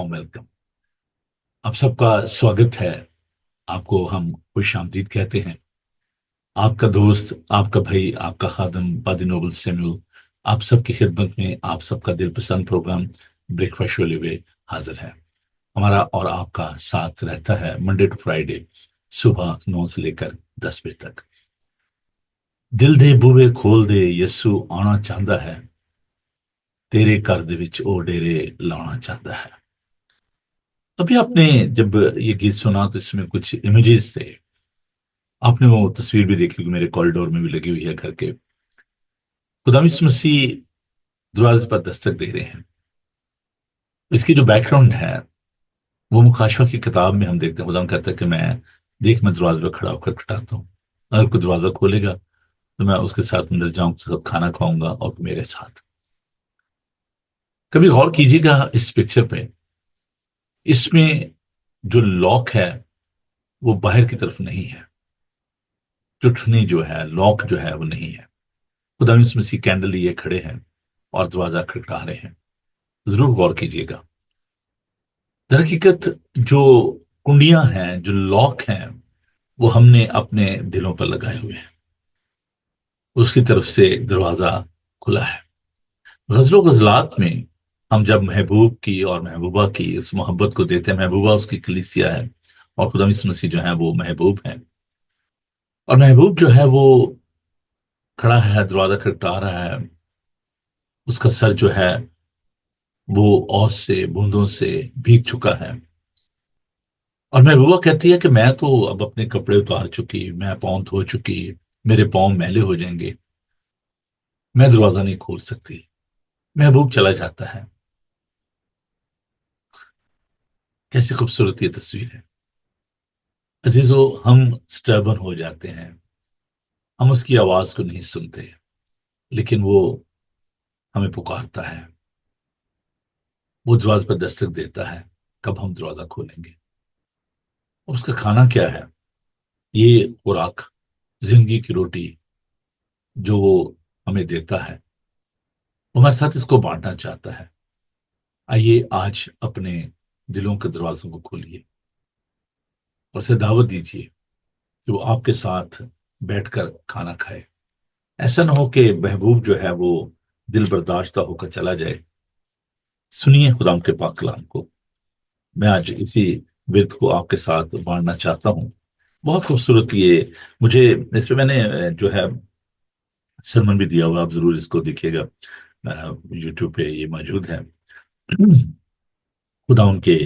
Warm welcome. آپ سب کا سواگت ہے. آپ کو ہم خوش آمدید کہتے ہیں. آپ کا دوست، آپ کا بھائی، آپ کا خادم پادری نوبل سیمول آپ سب کی خدمت میں آپ سب کا دل پسند پروگرام بریک فاسٹ شو لیے حاضر ہے. ہمارا اور آپ کا ساتھ رہتا ہے منڈے ٹو فرائیڈے صبح 9 سے لے کر 10 بجے تک. دل دے بوئے کھول دے، یسو آنا چاہتا ہے، تیرے گھر دے وچ او ڈیرے لانا چاہتا ہے. ابھی آپ نے جب یہ گیت سنا تو اس میں کچھ امیجز تھے. آپ نے وہ تصویر بھی دیکھی کہ میرے کوریڈور میں بھی لگی ہوئی ہے گھر کے. خدا یسوع مسیح دروازے پر دستک دے رہے ہیں. اس کی جو بیک گراؤنڈ ہے وہ مکاشفہ کی کتاب میں ہم دیکھتے ہیں. خدا کہتا ہے کہ میں دروازے پہ کھڑا ہو کر کھٹاتا ہوں. اگر کوئی دروازہ کھولے گا تو میں اس کے ساتھ اندر جاؤں، اس کے ساتھ کھانا کھاؤں گا اور میرے ساتھ. کبھی غور کیجیے گا اس پکچر پہ. اس میں جو لاک ہے وہ باہر کی طرف نہیں ہے. ٹوٹنی جو ہے، لاک جو ہے وہ نہیں ہے. خدا یسوع مسیح کینڈل لیے کھڑے ہیں اور دروازہ کھٹکا رہے ہیں. ضرور غور کیجیے گا. در حقیقت جو کنڈیاں ہیں، جو لاک ہیں، وہ ہم نے اپنے دلوں پر لگائے ہوئے ہیں. اس کی طرف سے دروازہ کھلا ہے. غزل و غزلات میں ہم جب محبوب کی اور محبوبہ کی اس محبت کو دیتے ہیں، محبوبہ اس کی کلیسیا ہے اور خدا یسوع مسیح جو ہے وہ محبوب ہیں. اور محبوب جو ہے وہ کھڑا ہے، دروازہ کھٹکھٹا رہا ہے. اس کا سر جو ہے وہ اوس سے، بوندوں سے بھیگ چکا ہے. اور محبوبہ کہتی ہے کہ میں تو اب اپنے کپڑے اتار چکی، میں پاؤں دھو چکی، میرے پاؤں میلے ہو جائیں گے، میں دروازہ نہیں کھول سکتی. محبوب چلا جاتا ہے. کیسی خوبصورت یہ تصویر ہے. عزیزو، ہم سٹربن ہو جاتے ہیں، ہم اس کی آواز کو نہیں سنتے، لیکن وہ ہمیں پکارتا ہے. وہ دروازے پر دستک دیتا ہے. کب ہم دروازہ کھولیں گے؟ اور اس کا کھانا کیا ہے؟ یہ خوراک، زندگی کی روٹی جو وہ ہمیں دیتا ہے، وہ ہمارے ساتھ اس کو بانٹنا چاہتا ہے. آئیے آج اپنے دلوں کے دروازوں کو کھولیے اور اسے دعوت دیجیے کہ وہ آپ کے ساتھ بیٹھ کر کھانا کھائے. ایسا نہ ہو کہ محبوب جو ہے وہ دل برداشتہ ہو کر چلا جائے. سنیے خدا کے پاک کلام کو. میں آج اسی ورد کو آپ کے ساتھ بانٹنا چاہتا ہوں. بہت خوبصورت یہ، مجھے اس پہ میں نے جو ہے سرمن بھی دیا ہوا، آپ ضرور اس کو دیکھیے گا. یوٹیوب پہ یہ موجود ہے. خدا ان کے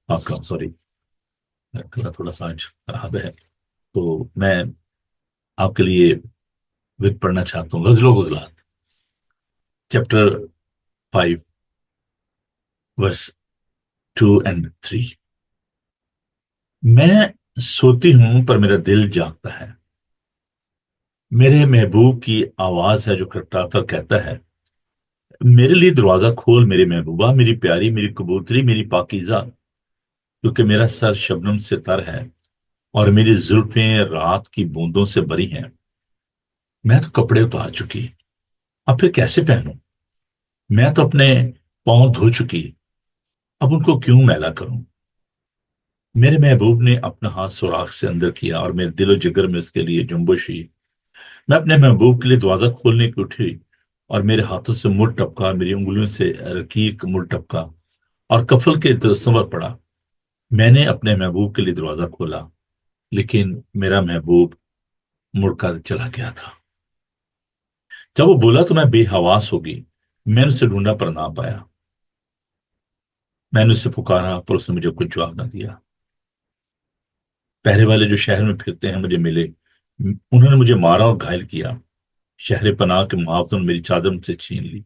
آپ کا سوری تھوڑا سا آج خراب ہے، تو میں آپ کے لیے ورد پڑھنا چاہتا ہوں. غزل و غزلات چیپٹر 5 ورس 2 and 3. میں سوتی ہوں پر میرا دل جاگتا ہے. میرے محبوب کی آواز ہے جو کھٹکھٹا کر کہتا ہے، میرے لیے دروازہ کھول میری محبوبہ، میری پیاری، میری کبوتری، میری پاکیزہ. کیونکہ میرا سر شبنم سے تر ہے اور میری زلفیں رات کی بوندوں سے بری ہیں. میں تو کپڑے اتار چکی، اب پھر کیسے پہنوں؟ میں تو اپنے پاؤں دھو چکی، اب ان کو کیوں میلا کروں؟ میرے محبوب نے اپنا ہاتھ سوراخ سے اندر کیا اور میرے دل و جگر میں اس کے لیے جنبش ہوئی. میں اپنے محبوب کے لیے دروازہ کھولنے کی اٹھی اور میرے ہاتھوں سے مڑ ٹپکا، میری انگلیوں سے رقیق مڑ ٹپکا اور کفل کے تصور پڑا. میں نے اپنے محبوب کے لیے دروازہ کھولا، لیکن میرا محبوب مڑ کر چلا گیا تھا. جب وہ بولا تو میں بے حواس ہوگی. میں نے اسے ڈھونڈا پر نہ پایا. میں نے اسے پکارا پر اس نے مجھے کچھ جواب نہ دیا. پہرے والے جو شہر میں پھرتے ہیں مجھے ملے. انہوں نے مجھے مارا اور گھائل کیا. شہر پناہ کے محافظوں نے میری چادر مجھ سے چھین لی.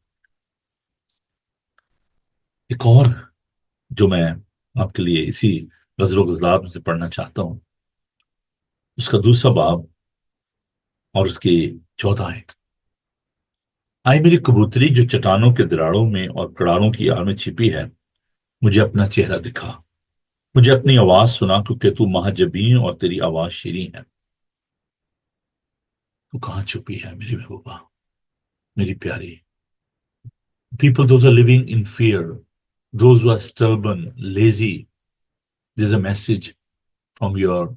ایک اور جو میں آپ کے لیے اسی غزل و غزلات میں سے پڑھنا چاہتا ہوں، اس کا دوسرا باب اور اس کی 14 آیت. آئی میری کبوتری جو چٹانوں کے دراڑوں میں اور کڑاروں کی آڑ میں چھپی ہے، مجھے اپنا چہرہ دکھا، مجھے اپنی آواز سنا، کیونکہ تو مہاجبین اور تیری آواز شیریں ہے. تو کہاں چھپی ہے میری محبوبہ، میری پیاری؟ People those are living in fear, those who are stubborn, lazy. There's a message from your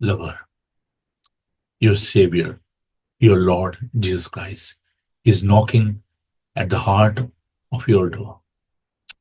lover, your Savior, your Lord Jesus Christ. He's knocking at the heart of your door.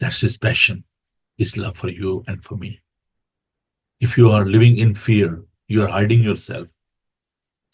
That's his passion, his love for you and for me. If you are living in fear, you are hiding yourself.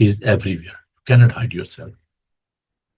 He is everywhere. You cannot hide yourself.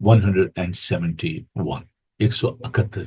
171, 171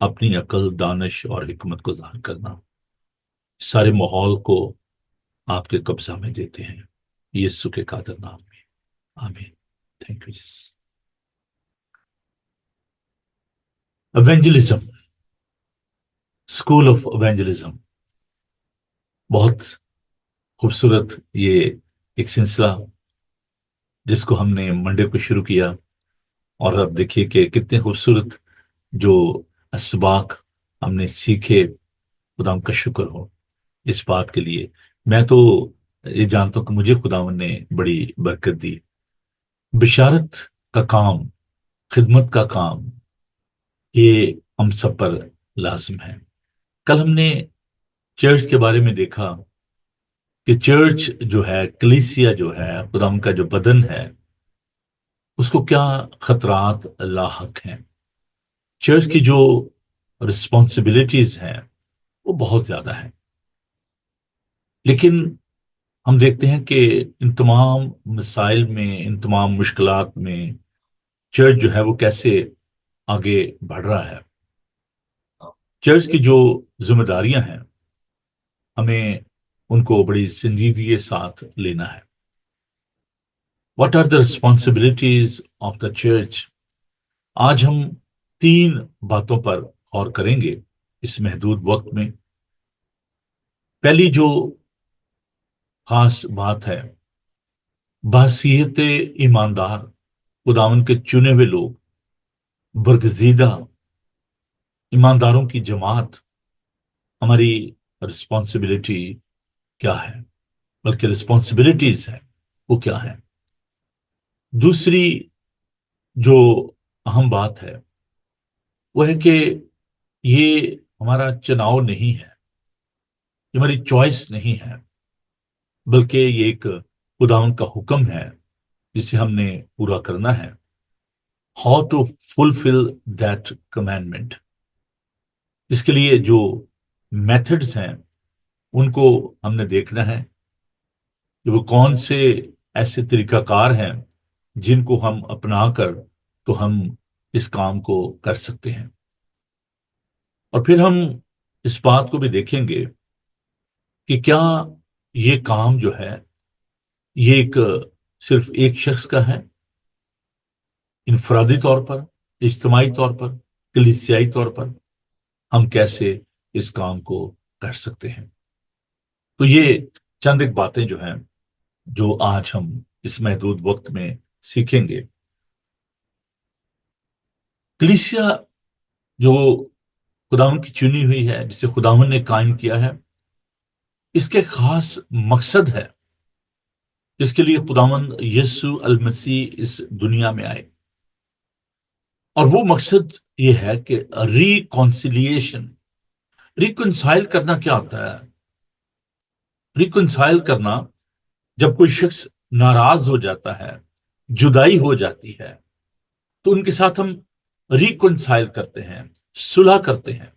اپنی عقل، دانش اور حکمت کو ظاہر کرنا، سارے ماحول کو آپ کے قبضہ میں دیتے ہیں، یسوع کے قادر نام میں، آمین۔ Thank you Jesus. Evangelism, school of evangelism, بہت خوبصورت یہ ایک سلسلہ جس کو ہم نے منڈے کو شروع کیا، اور اب دیکھیے کہ کتنے خوبصورت جو اسباق ہم نے سیکھے۔ خدا کا شکر ہو اس بات کے لیے۔ میں تو یہ جانتا ہوں کہ مجھے خداوند نے بڑی برکت دی۔ بشارت کا کام، خدمت کا کام، یہ ہم سب پر لازم ہے۔ کل ہم نے چرچ کے بارے میں دیکھا کہ چرچ جو ہے، کلیسیا جو ہے، خداوند کا جو بدن ہے، اس کو کیا خطرات لاحق ہیں۔ چرچ کی جو رسپانسبلٹیز ہیں وہ بہت زیادہ ہیں، لیکن ہم دیکھتے ہیں کہ ان تمام مسائل میں، ان تمام مشکلات میں چرچ جو ہے وہ کیسے آگے بڑھ رہا ہے۔ چرچ کی جو ذمہ داریاں ہیں ہمیں ان کو بڑی سنجیدگی کے ساتھ لینا ہے۔ What are the responsibilities of the church? آج ہم 3 باتوں پر غور کریں گے اس محدود وقت میں۔ پہلی جو خاص بات ہے، بحیثیت ایماندار خداوند کے چنے ہوئے لوگ، برگزیدہ ایمانداروں کی جماعت، ہماری رسپانسبلٹی کیا ہے، بلکہ رسپانسبلٹیز ہیں وہ کیا ہے۔ دوسری جو اہم بات ہے وہ ہے کہ یہ ہمارا چناؤ نہیں ہے، یہ ہماری چوائس نہیں ہے، بلکہ یہ ایک خداوند کا حکم ہے جسے ہم نے پورا کرنا ہے۔ How to fulfil that commandment, اس کے لیے جو میتھڈز ہیں ان کو ہم نے دیکھنا ہے کہ وہ کون سے ایسے طریقہ کار ہیں جن کو ہم اپنا کر تو ہم اس کام کو کر سکتے ہیں۔ اور پھر ہم اس بات کو بھی دیکھیں گے کہ کیا یہ کام جو ہے یہ صرف ایک شخص کا ہے، انفرادی طور پر، اجتماعی طور پر، کلیسیائی طور پر ہم کیسے اس کام کو کر سکتے ہیں۔ تو یہ چند ایک باتیں جو ہیں جو آج ہم اس محدود وقت میں سیکھیں گے۔ کلیسیا جو خداوند کی چنی ہوئی ہے، جسے خداوند نے قائم کیا ہے، اس کے خاص مقصد ہے جس کے لیے خداوند یسوع المسیح اس دنیا میں آئے، اور وہ مقصد یہ ہے کہ ریکونسیلیشن۔ ریکنسائل کرنا کیا ہوتا ہے؟ ریکنسائل کرنا، جب کوئی شخص ناراض ہو جاتا ہے، جدائی ہو جاتی ہے، تو ان کے ساتھ ہم ریکنسائل کرتے ہیں، صلح کرتے ہیں۔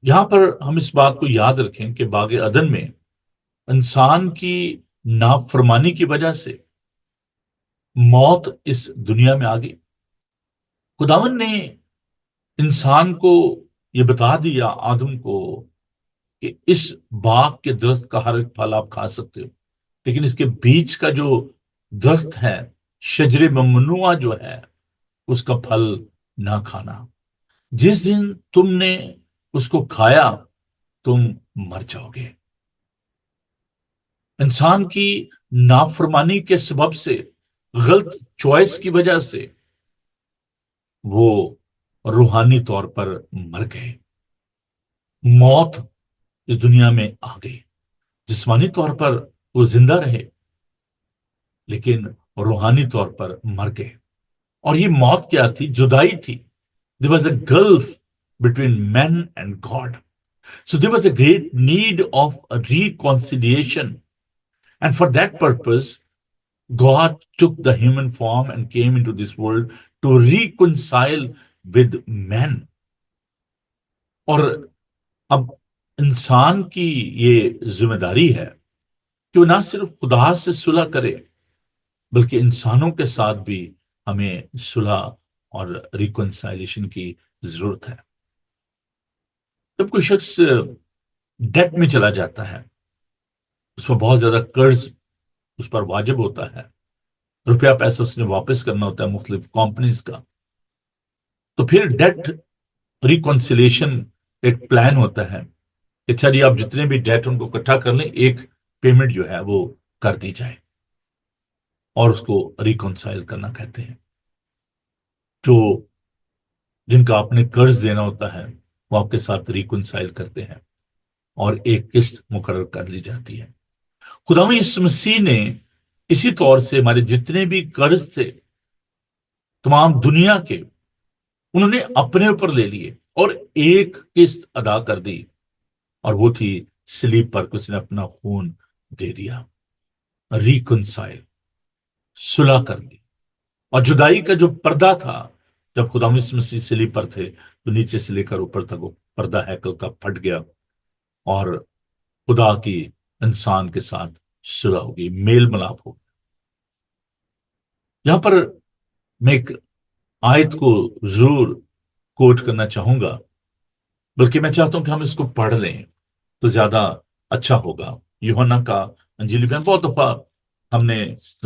یہاں پر ہم اس بات کو یاد رکھیں کہ باغ عدن میں انسان کی نافرمانی کی وجہ سے موت اس دنیا میں آ گئی۔ خداوند نے انسان کو یہ بتا دیا، آدم کو، کہ اس باغ کے درخت کا ہر ایک پھل آپ کھا سکتے ہو، لیکن اس کے بیچ کا جو درخت ہے، شجر ممنوع جو ہے، اس کا پھل نہ کھانا، جس دن تم نے اس کو کھایا تم مر جاؤ گے۔ انسان کی نافرمانی کے سبب سے، غلط چوائس کی وجہ سے وہ روحانی طور پر مر گئے، موت اس دنیا میں آ گئی۔ جسمانی طور پر وہ زندہ رہے، لیکن روحانی طور پر مر گئے۔ اور یہ موت کیا تھی؟ جدائی تھی۔ There was a gulf between men and God. So there was a great need of a reconciliation. And for that purpose, God took the human form and came into this world to reconcile with men. اور اب انسان کی یہ ذمہ داری ہے کہ وہ نہ صرف خدا سے صلح کرے، بلکہ انسانوں کے ساتھ بھی ہمیں صلح اور ریکنسائلیشن کی ضرورت ہے۔ جب کوئی شخص ڈیٹ میں چلا جاتا ہے، اس پر بہت زیادہ قرض اس پر واجب ہوتا ہے، روپیہ پیسہ اس نے واپس کرنا ہوتا ہے مختلف کمپنیز کا، تو پھر ڈیٹ ریکنسیلیشن ایک پلان ہوتا ہے کہ اچھا جی آپ جتنے بھی ڈیٹ ان کو اکٹھا کر لیں، ایک پیمنٹ جو ہے وہ کر دی جائے، اور اس کو ریکنسائل کرنا کہتے ہیں۔ جو جن کا آپ نے قرض دینا ہوتا ہے وہ آپ کے ساتھ ریکنسائل کرتے ہیں اور ایک قسط مقرر کر لی جاتی ہے۔ خداوند یسوع مسیح نے اسی طور سے ہمارے جتنے بھی قرض تھے تمام دنیا کے، انہوں نے اپنے اوپر لے لیے اور ایک قسط ادا کر دی، اور وہ تھی صلیب پر اس نے اپنا خون دے دیا، ریکنسائل، صلح کر دی۔ اور جدائی کا جو پردہ تھا، جب خدا یسوع مسیح صلیب پر تھے تو نیچے سے لے کر اوپر تک وہ پردہ ہیکل کا پھٹ گیا، اور خدا کی انسان کے ساتھ صلح ہوگی، میل ملاپ ہوگی۔ یہاں پر میں ایک آیت کو ضرور کوٹ کرنا چاہوں گا، بلکہ میں چاہتا ہوں کہ ہم اس کو پڑھ لیں تو زیادہ اچھا ہوگا۔ یوحنا کا انجیل بیان، بہت دفعہ ہم نے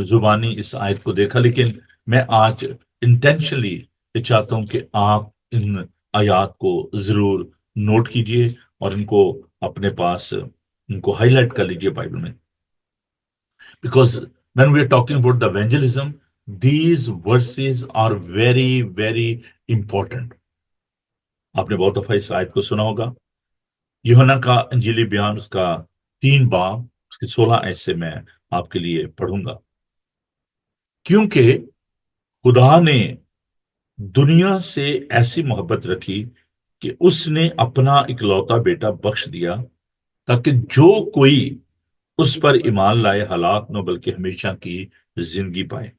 زبانی اس آیت کو دیکھا، لیکن میں آج انٹینشنلی یہ چاہتا ہوں کہ آپ ان آیات کو ضرور نوٹ کیجئے اور ان کو اپنے پاس ان کو ہائی لائٹ کر لیجئے بائبل میں، because when we are talking about the evangelism, these verses are very very important۔ آپ نے بہت دفعہ اس آیت کو سنا ہوگا۔ یوحنا کا انجیلی بیان اس کا 3 باب اس کی 16 آیت سے میں آپ کے لیے پڑھوں گا۔ کیونکہ خدا نے دنیا سے ایسی محبت رکھی کہ اس نے اپنا اکلوتا بیٹا بخش دیا، تاکہ جو کوئی اس پر ایمان لائے ہلاک نہ بلکہ ہمیشہ کی زندگی پائے۔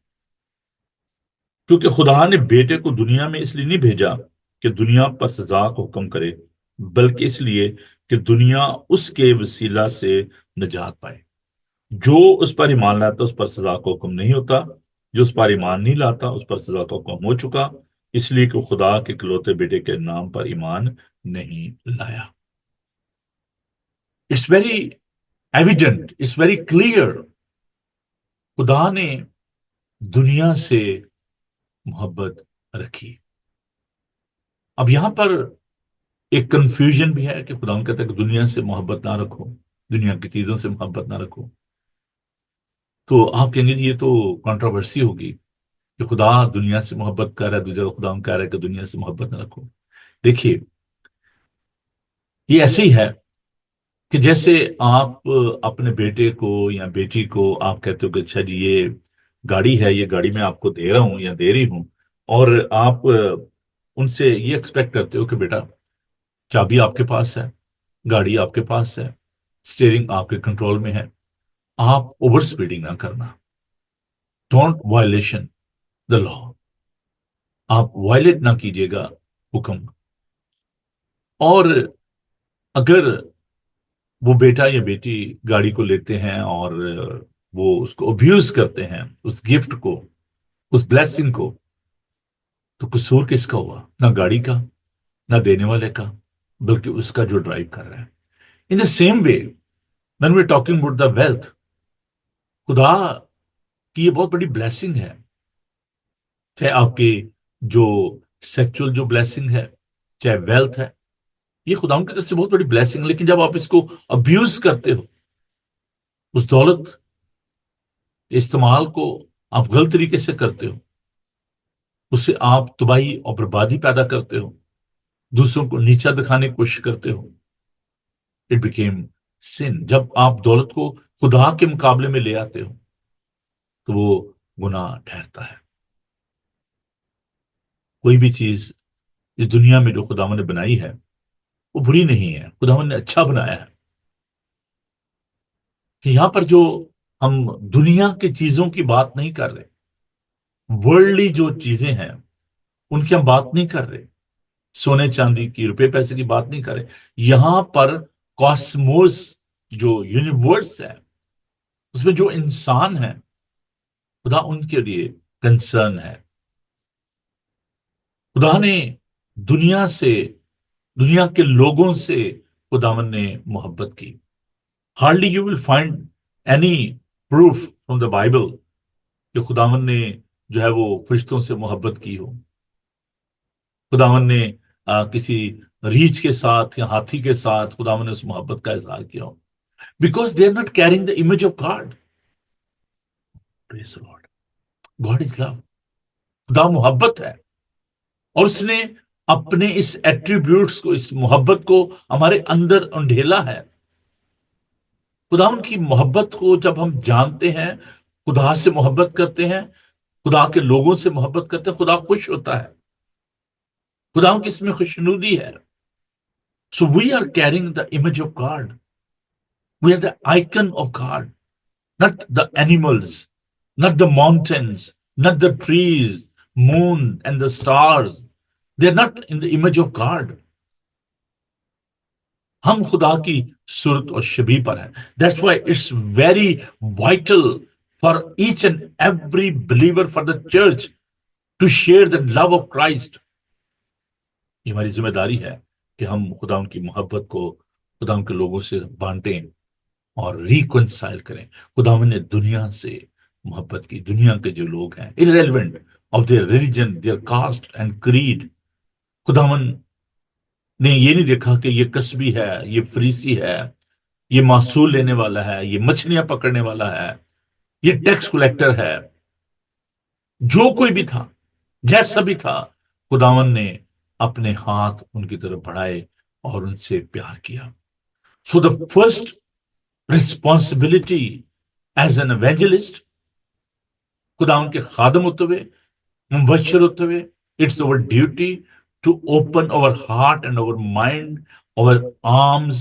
کیونکہ خدا نے بیٹے کو دنیا میں اس لیے نہیں بھیجا کہ دنیا پر سزا کا حکم کرے، بلکہ اس لیے کہ دنیا اس کے وسیلہ سے نجات پائے۔ جو اس پر ایمان لاتا اس پر سزا کا حکم نہیں ہوتا، جو اس پر ایمان نہیں لاتا اس پر سزا کا حکم ہو چکا، اس لیے کہ خدا کے اکلوتے بیٹے کے نام پر ایمان نہیں لایا۔ It's very evident, it's very clear, خدا نے دنیا سے محبت رکھی۔ اب یہاں پر ایک کنفیوژن بھی ہے کہ خدا کہتا ہے کہ دنیا سے محبت نہ رکھو، دنیا کی چیزوں سے محبت نہ رکھو۔ تو آپ کہیں گے جی یہ تو کنٹروورسی ہوگی کہ خدا دنیا سے محبت کر رہا ہے، دوسرا خدا کہہ رہا ہے کہ دنیا سے محبت نہ رکھو۔ دیکھیے یہ ایسے ہی ہے کہ جیسے آپ اپنے بیٹے کو یا بیٹی کو آپ کہتے ہو کہ اچھا جی یہ گاڑی ہے، یہ گاڑی میں آپ کو دے رہا ہوں یا دے رہی ہوں، اور آپ ان سے یہ ایکسپیکٹ کرتے ہو کہ بیٹا چابی آپ کے پاس ہے، گاڑی آپ کے پاس ہے، اسٹیئرنگ آپ کے کنٹرول میں ہے، آپ اوور سپیڈنگ نہ کرنا، ڈونٹ وائلیشن دا لا، آپ وائلیٹ نہ کیجیے گا حکم۔ اور اگر وہ بیٹا یا بیٹی گاڑی کو لیتے ہیں اور وہ اس کو ابیوز کرتے ہیں، اس گفٹ کو، اس بلیسنگ کو، تو قصور کس کا ہوا؟ نہ گاڑی کا، نہ دینے والے کا، بلکہ اس کا جو ڈرائیو کر رہا ہے۔ In the same way when we're talking about the wealth، خدا کی یہ بہت بڑی بلیسنگ ہے، چاہے آپ کی جو سیکچول جو بلیسنگ ہے، چاہے ویلتھ ہے، یہ خدا کی طرف سے بہت بڑی بلیسنگ ہے۔ لیکن جب آپ اس کو ابیوز کرتے ہو، اس دولت استعمال کو آپ غلط طریقے سے کرتے ہو، اس سے آپ تباہی اور بربادی پیدا کرتے ہو، دوسروں کو نیچا دکھانے کی کوشش کرتے ہو، اٹ بیکیم سن۔ جب آپ دولت کو خدا کے مقابلے میں لے آتے ہو تو وہ گناہ ٹھہرتا ہے۔ کوئی بھی چیز اس دنیا میں جو خداوند نے بنائی ہے وہ بری نہیں ہے، خداوند نے اچھا بنایا ہے۔ کہ یہاں پر جو ہم دنیا کی چیزوں کی بات نہیں کر رہے، ورلڈلی جو چیزیں ہیں ان کی ہم بات نہیں کر رہے، سونے چاندی کی، روپے پیسے کی بات نہیں کر رہے۔ یہاں پر کاسموس جو یونیورس ہے، اس میں جو انسان ہیں، خدا ان کے لیے کنسرن ہے۔ خدا نے دنیا سے، دنیا کے لوگوں سے خداوند نے محبت کی. Hardly you will find any proof from the Bible کہ خداوند نے جو ہے وہ فرشتوں سے محبت کی ہو. خداوند نے کسی ریچھ کے ساتھ یا ہاتھی کے ساتھ خداوند نے اس محبت کا اظہار کیا ہو. Because they are not carrying the image of God. Praise Lord. God is love. خدا محبت ہے، اور اس نے اپنے اس ایٹریبیوٹس کو، اس محبت کو ہمارے اندر انڈھیلا ہے. خدا ان کی محبت کو جب ہم جانتے ہیں، خدا سے محبت کرتے ہیں، خدا کے لوگوں سے محبت کرتے ہیں، خدا خوش ہوتا ہے. خدا ان کی اس میں خوشنودی ہے. So we are carrying the image of God. We are the icon of God. not the animals, not the mountains, not the trees, moon and the stars. They are not in the image of God. ہم خدا کی صورت اور شبیہ پر ہیں. That's why it's very vital for each and every believer, for the church, to share the love of Christ. یہ ہماری ذمہ داری ہے کہ ہم خدا ان کی محبت کو خدا ان کے لوگوں سے بانٹیں اور ریکنسائل کریں. خداوند نے دنیا سے محبت کی. دنیا کے جو لوگ ہیں irrelevant of their religion, their caste and creed, خداوند نے یہ نہیں دیکھا کہ یہ کسبی ہے، یہ فریسی ہے، یہ محصول لینے والا ہے، یہ مچھلیاں پکڑنے والا ہے، یہ ٹیکس کلیکٹر ہے. جو کوئی بھی تھا، جیسا بھی تھا، خداوند نے اپنے ہاتھ ان کی طرف بڑھائے اور ان سے پیار کیا. So the first responsibility as an evangelist، خدا ان کے خادم ہوتے ہوئے، مبشر ہوتے ہوئے، it's our duty to open our heart and our mind, our arms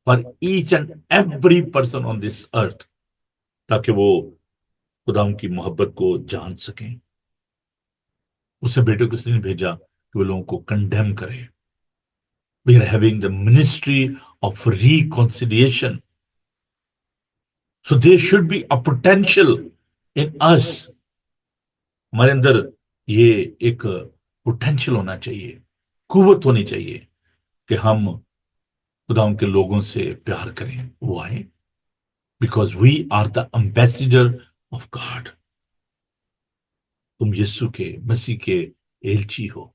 for each and every person on this earth، تاکہ وہ خدا ان کی محبت کو جان سکیں. اسے بیٹے کو اس نے بھیجا کہ وہ لوگوں کو کنڈیم کرے. We are having the ministry of reconciliation. So there should be a potential in us. ہمارے اندر یہ ایک پوٹینشل ہونا چاہیے، قوت ہونی چاہیے کہ ہم خدا ان کے لوگوں سے پیار کریں. Why? Because we are the ambassador of God. تم یسوع کے، مسیح کے ایلچی ہو.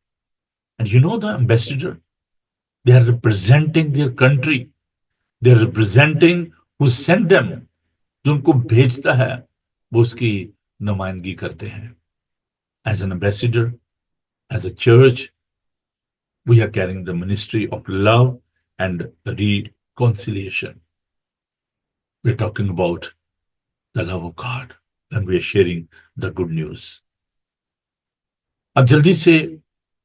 And you know the ambassador? They are representing their country. They are representing who sent them. جو ان کو بھیجتا ہے وہ اس کی نمائندگی کرتے ہیں. As an ambassador, as a church, we are carrying the ministry of love and reconciliation. We are talking about the love of God and we are sharing the good news. اب جلدی سے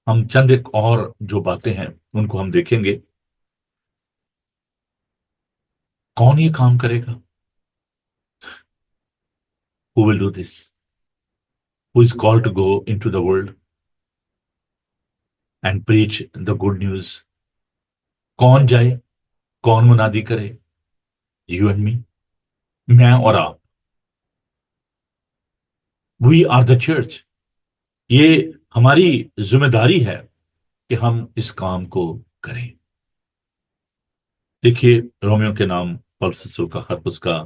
ہم چند ایک اور جو باتیں ہیں ان کو ہم دیکھیں گے. کون یہ کام کرے گا؟ Who will do this? Who is called to go into the world and preach the good news? کون جائے؟ کون منادی کرے؟ You and me. میں اور آپ. We are the church. یہ ہماری ذمہ داری ہے کہ ہم اس کام کو کریں. دیکھیے رومیو کے نام پولس رسول کا خط، اس کا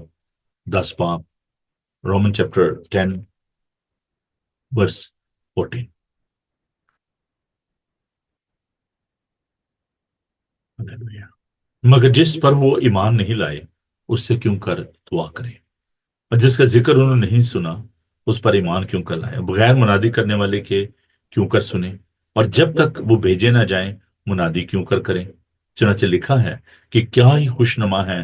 10 باب، رومن چیپٹر 10 verse 14. مگر جس پر وہ ایمان نہیں لائے اس سے کیوں کر دعا کریں، اور جس کا ذکر انہوں نے نہیں سنا اس پر ایمان کیوں کر لائے، بغیر منادی کرنے والے کے کیوں کر سنیں، اور جب تک وہ بھیجے نہ جائیں منادی کیوں کر کریں. چنانچہ لکھا ہے کہ کیا ہی خوشنما ہیں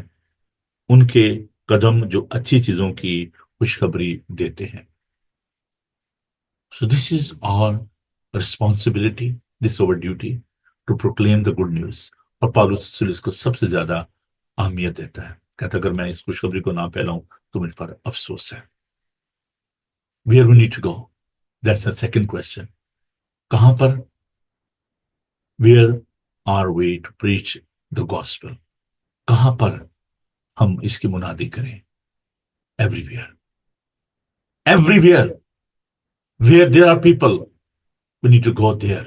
ان کے قدم جو اچھی چیزوں کی خوشخبری دیتے ہیں. So this is our responsibility, this is our duty to proclaim the good news. اور پالوس رسول اس کو سب سے زیادہ اہمیت دیتا ہے، کہتا اگر میں اس خوشخبری کو نہ پھیلاؤں تو مجھ پر افسوس ہے. Where we need to go? That's the second question. کہاں پر؟ Where are we to preach the gospel? کہاں پر ہم اس کی منادی کریں؟ Everywhere. Everywhere. Where there are people, we need to go there.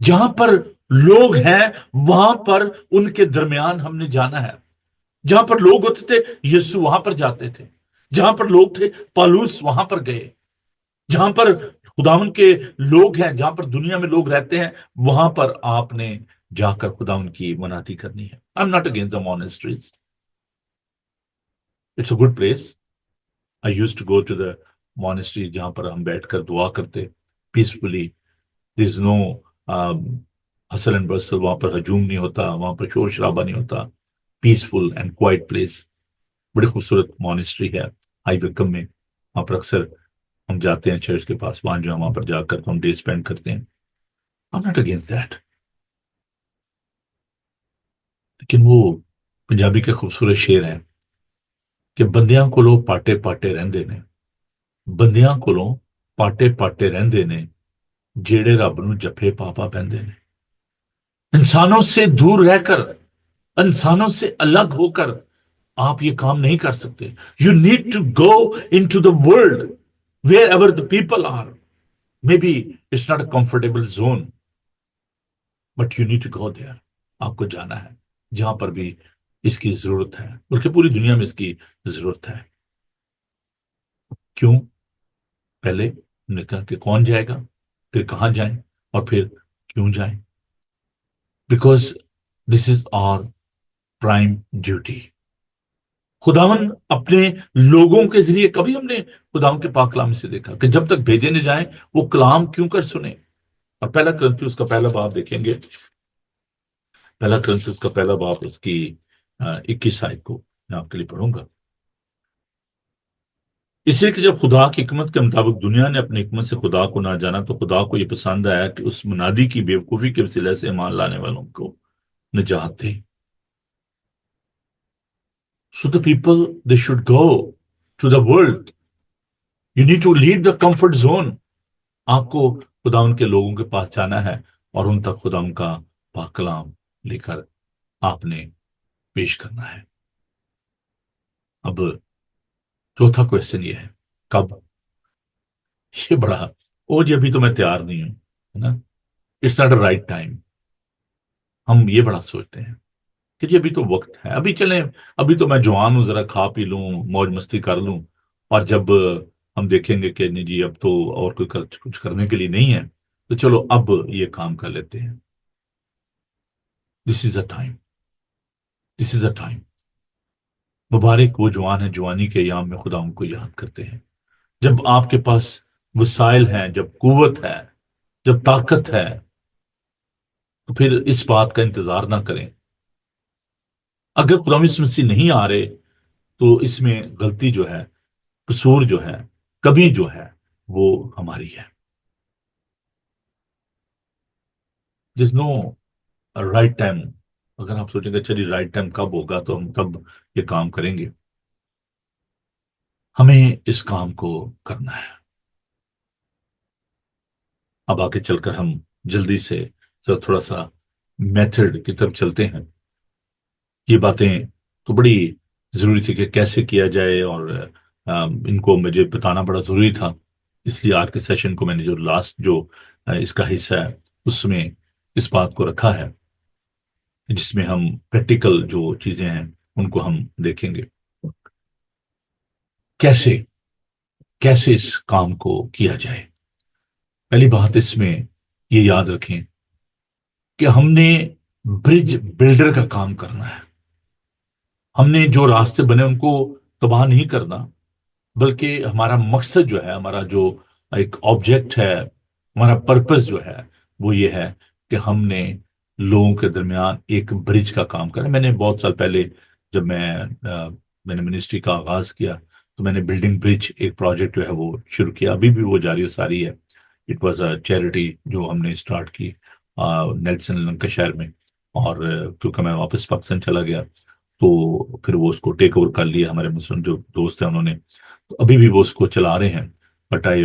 جہاں پر لوگ ہیں وہاں پر ان کے درمیان ہم نے جانا ہے. جہاں پر لوگ ہوتے تھے یسوع وہاں پر جاتے تھے. جہاں پر لوگ تھے پالوس وہاں پر گئے. جہاں پر خداون کے لوگ ہیں، جہاں پر دنیا میں لوگ رہتے ہیں، وہاں پر آپ نے جا کر خداون کی منادی کرنی ہے. I am not against the monasteries, it's a good place. I use to go to the monastery جہاں پر ہم بیٹھ کر دعا کرتے peacefully. There is no hustle and bustle, وہاں پر ہجوم نہیں ہوتا، وہاں پر شور شرابہ نہیں ہوتا. Peaceful and quiet place. بڑی خوبصورت مونسٹری ہے ہائی ویکم میں. وہاں پر اکثر ہم جاتے ہیں چرچ کے پاس، وہاں جو وہاں پر جا کر ہم ڈے اسپینڈ کرتے ہیں. I'm not against that. لیکن وہ پنجابی کے خوبصورت شعر ہیں کہ بندیاں کولوں پاٹے پاٹے رہندے نے، بندیاں کولوں پاٹے پاٹے رہندے نے، جیڑے رب نو جفے پاپا پہندے نے. انسانوں سے دور رہ کر، انسانوں سے الگ ہو کر آپ یہ کام نہیں کر سکتے. You need to go into the world wherever the people are. Maybe it's not a comfortable zone but you need to go there. آپ کو جانا ہے جہاں پر بھی اس کی ضرورت ہے، بلکہ پوری دنیا میں اس کی ضرورت ہے. کیوں؟ پہلے ہم نے کہا کہ کون جائے گا، پھر کہاں جائیں، اور پھر کیوں جائیں. Because this is our prime duty. خداون اپنے لوگوں کے ذریعے، کبھی ہم نے خداون کے پاک کلام سے دیکھا کہ جب تک بھیجے نہ جائیں وہ کلام کیوں کر سنیں. اور پہلا کرنتھیوس کا پہلا باب دیکھیں گے. پہلا کرنتھیوس کا پہلا باب اس کی 21 آیت کو میں آپ کے لیے پڑھوں گا. اس لیے کہ جب خدا کی حکمت کے مطابق دنیا نے اپنی حکمت سے خدا کو نہ جانا، تو خدا کو یہ پسند آیا کہ اس منادی کی بیوقوفی کے وسیلے سے ایمان لانے والوں کو نجات دے. So the people, they should go to the world. You need to leave the comfort zone. آپ کو خدا ان کے لوگوں کے پاس جانا ہے اور ان تک خدا ان کا پاک کلام لے کر آپ نے پیش کرنا ہے. اب چوتھا کوشچن یہ ہے، کب؟ یہ بڑا جی ابھی تو میں تیار نہیں ہوں، ہے نا، it's not a right time. ہم یہ بڑا سوچتے ہیں کہ جی ابھی تو وقت ہے، ابھی چلیں، ابھی تو میں جوان ہوں، ذرا کھا پی لوں، موج مستی کر لوں، اور جب ہم دیکھیں گے کہ نہیں جی اب تو اور کوئی کچھ کرنے کے لیے نہیں ہے، تو چلو اب یہ کام کر لیتے ہیں. دس is a time, this is a time. مبارک وہ جوان ہیں جوانی کے ایام میں خدا ان کو یاد کرتے ہیں. جب آپ کے پاس وسائل ہیں، جب قوت ہے، جب طاقت ہے، تو پھر اس بات کا انتظار نہ کریں. اگر خدا مسیح نہیں آ رہے تو اس میں غلطی جو ہے، قصور جو ہے، کمی جو ہے، وہ ہماری ہے. جس نو رائٹ ٹائم. اگر آپ سوچیں گے چلیے رائٹ ٹائم کب ہوگا تو ہم تب یہ کام کریں گے. ہمیں اس کام کو کرنا ہے. اب آگے چل کر ہم جلدی سے تھوڑا سا میتھڈ کی طرف چلتے ہیں. یہ باتیں تو بڑی ضروری تھی کہ کیسے کیا جائے، اور ان کو مجھے بتانا بڑا ضروری تھا. اس لیے آج کے سیشن کو میں نے جو لاسٹ جو اس کا حصہ ہے اس میں اس بات کو رکھا ہے، جس میں ہم پریکٹیکل جو چیزیں ہیں ان کو ہم دیکھیں گے. کیسے اس کام کو کیا جائے. پہلی بات اس میں یہ یاد رکھیں کہ ہم نے برج بلڈر کا کام کرنا ہے. ہم نے جو راستے بنے ان کو تباہ نہیں کرنا، بلکہ ہمارا مقصد جو ہے، ہمارا جو ایک آبجیکٹ ہے، ہمارا پرپس جو ہے وہ یہ ہے کہ ہم نے لوگوں کے درمیان ایک برج کا کام کرنا. میں نے بہت سال پہلے جب میں نے منسٹری کا آغاز کیا تو میں نے بلڈنگ برج ایک پروجیکٹ جو ہے وہ شروع کیا. ابھی بھی وہ جاری و ساری ہے. اٹ واز اے چیریٹی جو ہم نے اسٹارٹ کی نیلسن لنکاشائر میں، اور کیونکہ میں واپس پاکستان چلا گیا تو پھر وہ اس کو ٹیک اوور کر لیا. ہمارے مسلم جو دوست ہیں انہوں نے، تو ابھی بھی وہ اس کو چلا رہے ہیں. But I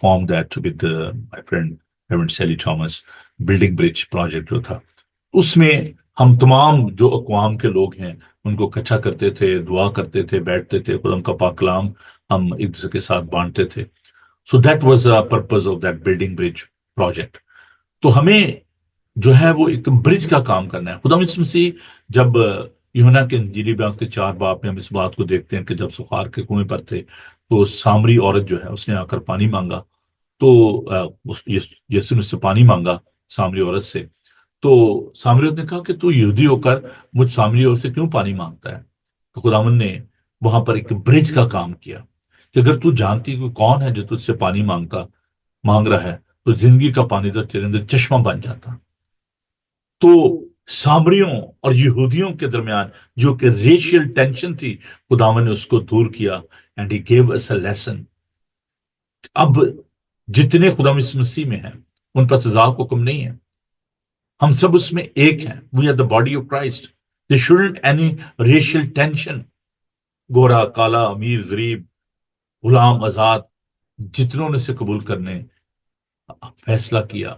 form that with my friend reverend Sally Thomas. Building bridge project جو تھا اس میں ہم تمام جو اقوام کے لوگ ہیں ان کو اکٹھا کرتے تھے، دعا کرتے تھے، بیٹھتے تھے، خدا کا پاک کلام ہم ایک دوسرے کے ساتھ بانٹتے تھے. So that was the purpose of that building bridge project. تو ہمیں جو ہے وہ ایک برج کا کام کرنا ہے. خدا یسوع مسیح جب یوحنا کے انجیلی بیان کے 4 باب میں ہم اس بات کو دیکھتے ہیں کہ جب سخار کے کنویں پر تھے تو سامری عورت جو ہے اس نے آ کر پانی مانگا. تو یسوع نے اس سے پانی مانگا سامری عورت سے. تو سامری عورت نے کہا کہ تو یہودی ہو کر مجھ سامری عورت سے کیوں پانی مانگتا ہے؟ تو خداوند نے وہاں پر ایک برج کا کام کیا کہ اگر تو جانتی کہ کون ہے جو تجھ سے پانی مانگ رہا ہے تو زندگی کا پانی تو تیرے اندر چشمہ بن جاتا. تو سامریوں اور یہودیوں کے درمیان جو کہ ریشیل ٹینشن تھی خداوند نے اس کو دور کیا. And he gave us a lesson. اب جتنے خدا یسوع مسیح میں ہیں ان پر سزا کو حکم نہیں ہے. ہم سب اس میں ایک ہیں. We are the body of Christ. There shouldn't any racial tension. گورا کالا امیر غریب غلام آزاد جتنوں نے اسے قبول کرنے فیصلہ کیا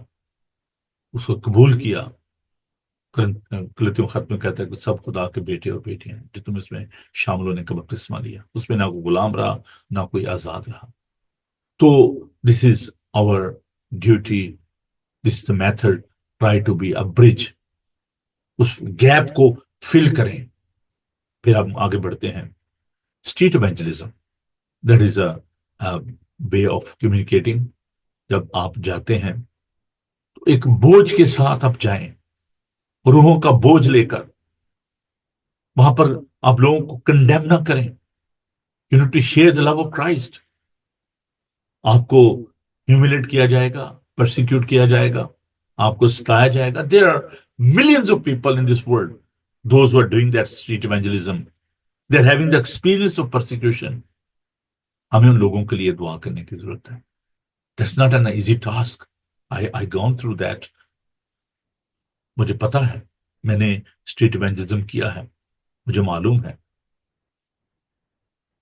اس کو قبول کیا. کلتیوں خط میں کہتا ہے کہ سب خدا کے بیٹے اور بیٹیاں ہیں جو تم اس میں شامل ہونے کا بپتسمہ لیا. اس میں نہ کوئی غلام رہا نہ کوئی آزاد رہا. تو this is our duty. This is the method. Try to be a bridge. اس گیپ کو فل کریں. پھر ہم آگے بڑھتے ہیں. Street evangelism that is a way of communicating. جب آپ جاتے ہیں تو ایک بوجھ کے ساتھ آپ جائیں. روحوں کا بوجھ لے کر وہاں پر آپ لوگوں کو کنڈیم نہ کریں. You need to share the love of Christ. آپ کو ہیوملیٹ کیا جائے گا, پرسیکیوٹ کیا جائے گا, آپ کو ستایا جائے گا. There are millions of people in this world those who are doing that street evangelism. They are having the experience of persecution. ہمیں ان لوگوں کے لیے دعا کرنے کی ضرورت ہے. That's not an easy task. I gone through that. مجھے پتا ہے, میں نے اسٹریٹ ایونجلزم کیا ہے, مجھے معلوم ہے.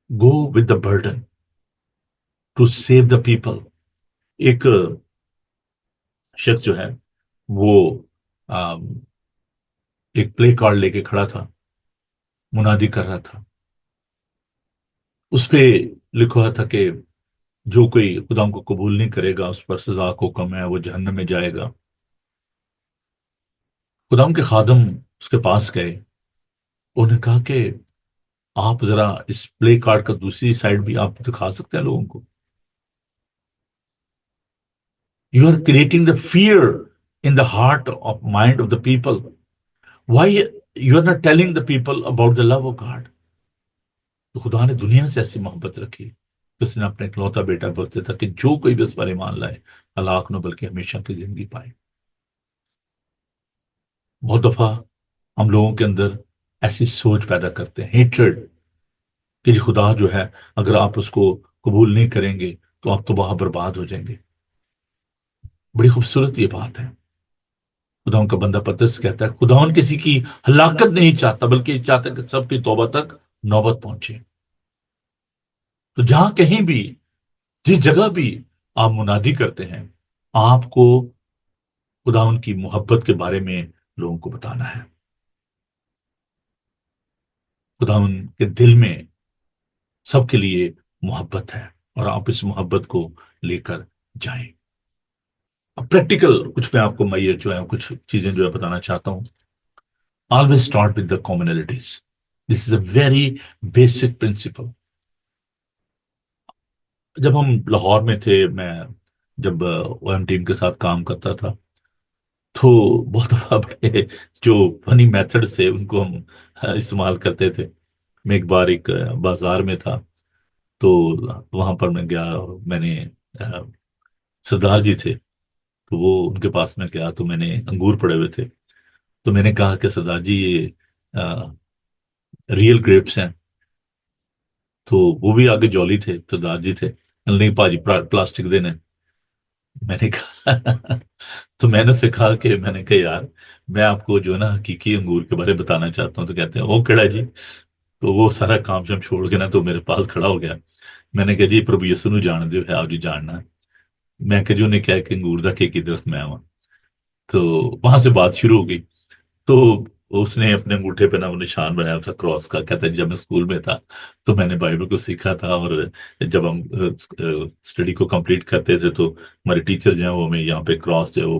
Go with the burden to save the people. ایک شخص جو ہے وہ ایک پلے کارڈ لے کے کھڑا تھا, منادی کر رہا تھا. اس پہ لکھا ہوا تھا کہ جو کوئی خدا کو قبول نہیں کرے گا اس پر سزا کو حکم ہے, وہ جہنم میں جائے گا. خدا کے خادم اس کے پاس گئے. انہوں نے کہا کہ آپ ذرا اس پلے کارڈ کا دوسری سائڈ بھی آپ دکھا سکتے ہیں لوگوں کو. You are creating the fear in the heart of mind of the people. Why you are not telling the people about the love of God. تو خدا نے دنیا سے ایسی محبت رکھی کہ اس نے اپنے اکلوتا بیٹا بولتے تھا کہ جو کوئی بھی اس پر ایمان لائے ہلاک نہ بلکہ ہمیشہ کی زندگی پائے. بہت دفعہ ہم لوگوں کے اندر ایسی سوچ پیدا کرتے ہیں, ہیٹرڈ, کہ جی خدا جو ہے اگر آپ اس کو قبول نہیں کریں گے تو آپ تو وہاں برباد ہو جائیں گے. بڑی خوبصورت یہ بات ہے. خدا کا بندہ پترس کہتا ہے خدا کسی کی ہلاکت نہیں چاہتا بلکہ یہ چاہتا ہے کہ سب کی توبہ تک نوبت پہنچے. تو جہاں کہیں بھی جس جگہ بھی آپ منادی کرتے ہیں آپ کو خدا کی محبت کے بارے میں لوگوں کو بتانا ہے. خدا کے دل میں سب کے لیے محبت ہے اور آپ اس محبت کو لے کر جائیں. اب پریکٹیکل کچھ میں آپ کو جو ہے کچھ چیزیں جو ہے بتانا چاہتا ہوں. Always start with the commonalities. This is a very basic principle. جب ہم لاہور میں تھے, میں جب او ایم ٹیم کے ساتھ کام کرتا تھا تو بہت دفعہ بڑے جو فنی میتھڈ تھے ان کو ہم استعمال کرتے تھے. میں ایک بار ایک بازار میں تھا تو وہاں پر میں گیا اور میں نے سردار جی تھے تو وہ ان کے پاس میں گیا تو میں نے انگور پڑے ہوئے تھے تو میں نے کہا کہ سردار جی یہ ریئل گریپس ہیں. تو وہ بھی آگے جولی تھے, سردار جی تھے. نہیں پاجی پلاسٹک دینے. میں نے کہا تو میں نے اسے کہا کہ میں نے کہا یار میں آپ کو جو ہے نا حقیقی انگور کے بارے بتانا چاہتا ہوں. تو کہتے ہیں وہ کیڑا جی. تو وہ سارا کام شام چھوڑ کے نا تو میرے پاس کھڑا ہو گیا. میں نے کہا جی پربھو یسوع نو جان دیو ہے آپ جی جاننا ہے. میں کہ جو نے کہا کہ انگور دا کی درخت میں آواں. تو وہاں سے بات شروع ہو گئی. تو اس نے اپنے انگوٹھے پہ نا وہ نشان بنایا تھا کراس کا. کہتا ہے جب میں اسکول میں تھا تو میں نے بائبل کو سیکھا تھا اور جب ہم اسٹڈی کو کمپلیٹ کرتے تھے تو ہمارے ٹیچر جو ہیں وہ ہمیں یہاں پہ کراس جو ہے وہ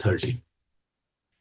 30।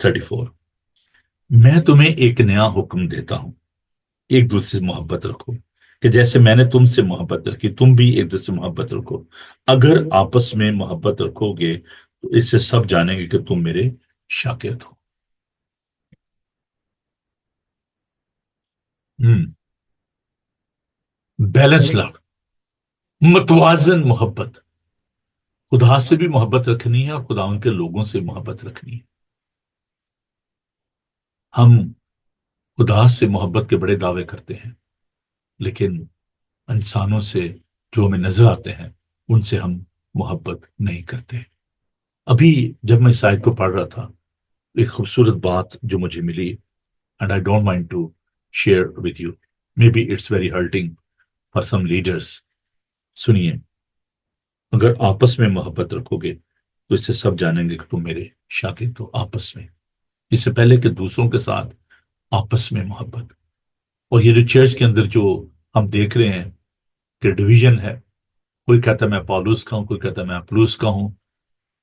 34, میں تمہیں ایک نیا حکم دیتا ہوں، ایک دوسرے سے محبت رکھو، کہ جیسے میں نے تم سے محبت رکھی تم بھی ایک دوسرے سے محبت رکھو۔ اگر آپس میں محبت رکھو گے تو اس سے سب جانیں گے کہ تم میرے شاگرد ہو۔ بیلنس لو، متوازن محبت، خدا سے بھی محبت رکھنی ہے اور خدا ان کے لوگوں سے محبت رکھنی ہے۔ ہم خدا سے محبت کے بڑے دعوے کرتے ہیں، لیکن انسانوں سے جو ہمیں نظر آتے ہیں ان سے ہم محبت نہیں کرتے۔ ابھی جب میں اس آیت کو پڑھ رہا تھا، ایک خوبصورت بات جو مجھے ملی، and I don't mind to share with you. Maybe it's very hurting for some leaders. سنیے، اگر آپس میں محبت رکھو گے تو اس سے سب جانیں گے کہ تم میرے شاگرد ہو۔ آپس میں، اس سے پہلے کہ دوسروں کے ساتھ آپس میں محبت۔ اور یہ جو چرچ کے اندر جو ہم دیکھ رہے ہیں کہ ڈویژن ہے، کوئی کہتا ہے میں پالوس کا ہوں، کوئی کہتا ہے میں اپلوس کا ہوں،